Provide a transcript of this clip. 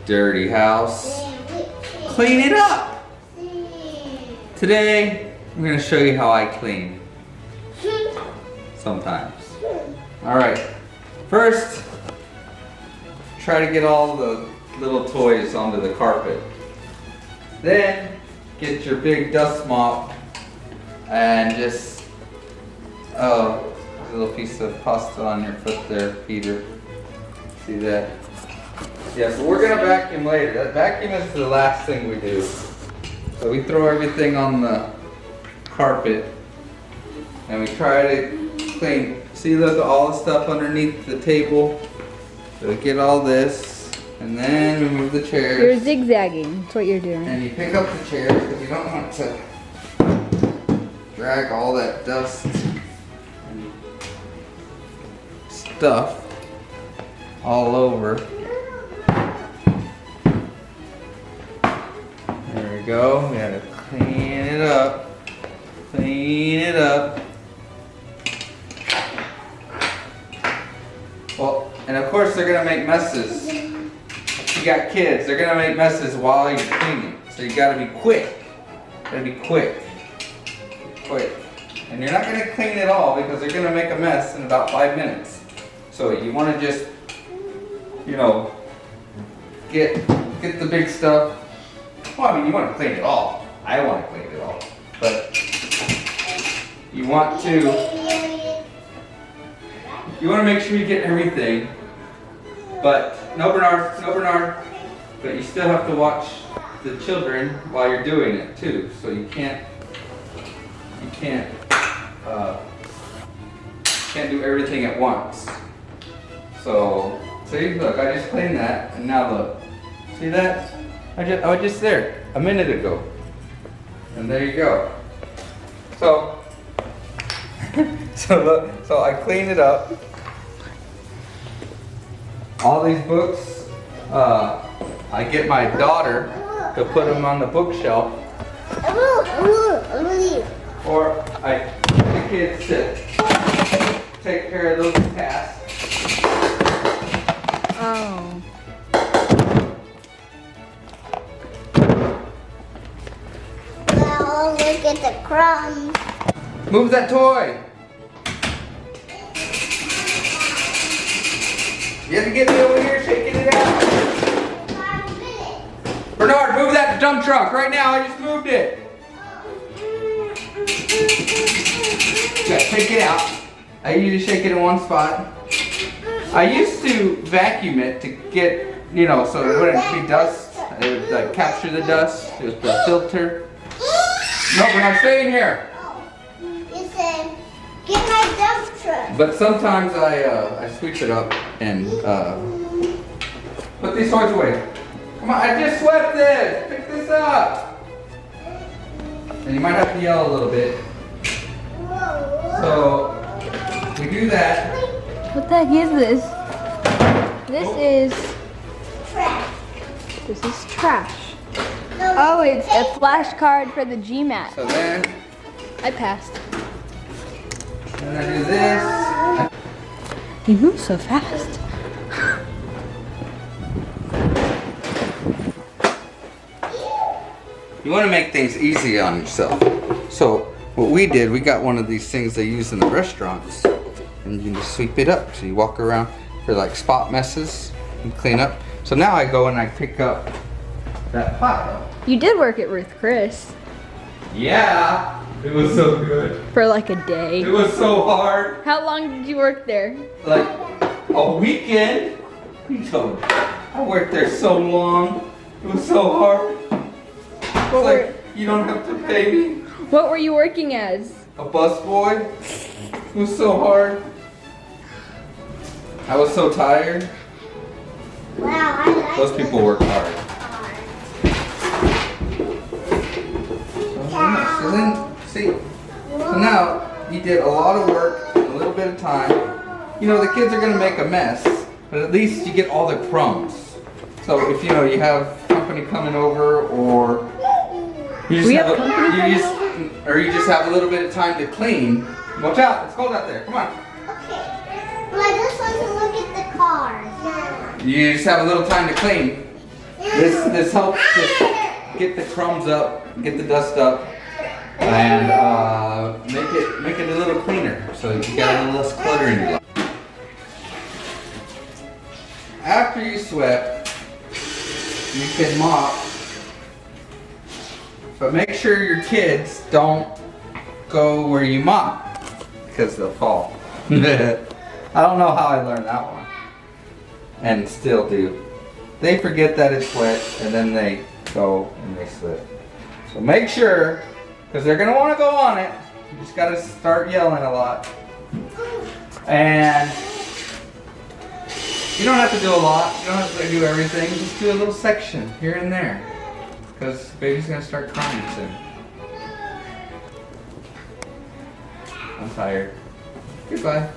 dirty house. Clean it up. Today, I'm gonna show you how I clean. Sometimes. All right. First, try to get all the little toys onto the carpet. Then, get your big dust mop and just, oh, a little piece of pasta on your foot there, Peter. See that? Yeah, so we're gonna vacuum later. That vacuum is the last thing we do. So we throw everything on the carpet and we try to clean. See, look at all the stuff underneath the table. So we get all this and then we move the chairs. You're zigzagging, that's what you're doing. And you pick up the chairs because you don't want to drag all that dust and stuff all over. There we go. We gotta clean it up. Clean it up. Well, and of course they're gonna make messes. You got kids, they're gonna make messes while you're cleaning. So you gotta be quick. Gotta be quick. Quick. And you're not gonna clean it all because they're gonna make a mess in about 5 minutes. So you wanna just, you know, get the big stuff. Well, I mean, you want to clean it all. I want to clean it all. But you want to make sure you get everything. But no Bernard. But you still have to watch the children while you're doing it too. So you can't do everything at once. So see, look, I just cleaned that, and now look. See that? I was just there a minute ago. And there you go. So so I cleaned it up. All these books, I get my daughter to put them on the bookshelf. Or the kids to take care of those tasks. Oh. Well, look at the crumbs. Move that toy. You have to get me over here shaking it out. Bernard, move that dump truck right now. I just moved it. Okay, take it out. I usually shake it in one spot. I used to vacuum it to get, you know, so it wouldn't be dust. It would like capture the dust. It was the filter. No, we're not staying here. You said, get my dump truck. But sometimes I sweep it up and put these toys away. Come on, I just swept this. Pick this up. And you might have to yell a little bit. So we do that. What the heck is this? This is Trash. This is trash. No, Oh, it's a flashcard for the GMAT. So then I passed. I do this. You move so fast. You want to make things easy on yourself. So what we did, we got one of these things they use in the restaurants, and you just sweep it up. So you walk around for like spot messes and clean up. So now I go and I pick up that pile. You did work at Ruth Chris Yeah, it was so good. for like a day. It was so hard. How long did you work there? Like a weekend. I worked there so long. It was so hard. It's like, you don't have to pay me. What were you working as? A busboy. It was so hard. I was so tired. Wow, I like Those people work hard. So then, see, so now you did a lot of work in a little bit of time. You know, the kids are gonna make a mess, but at least you get all the crumbs. So if you know you have company coming over, or you just you just have a little bit of time to clean. Watch out! It's cold out there. Come on. Okay. Well, I just want to look at the cars. You just have a little time to clean. This helps just get the crumbs up, get the dust up, and make it a little cleaner, so you got a little less clutter in your life. After you swept, you can mop, but make sure your kids don't go where you mop, because they'll fall. I don't know how I learned that one, and still do. They forget that it's wet, and then they go and they slip. So make sure, because they're gonna want to go on it. You just gotta start yelling a lot. And you don't have to do a lot. You don't have to do everything. Just do a little section here and there, because baby's gonna start crying soon. I'm tired. Goodbye.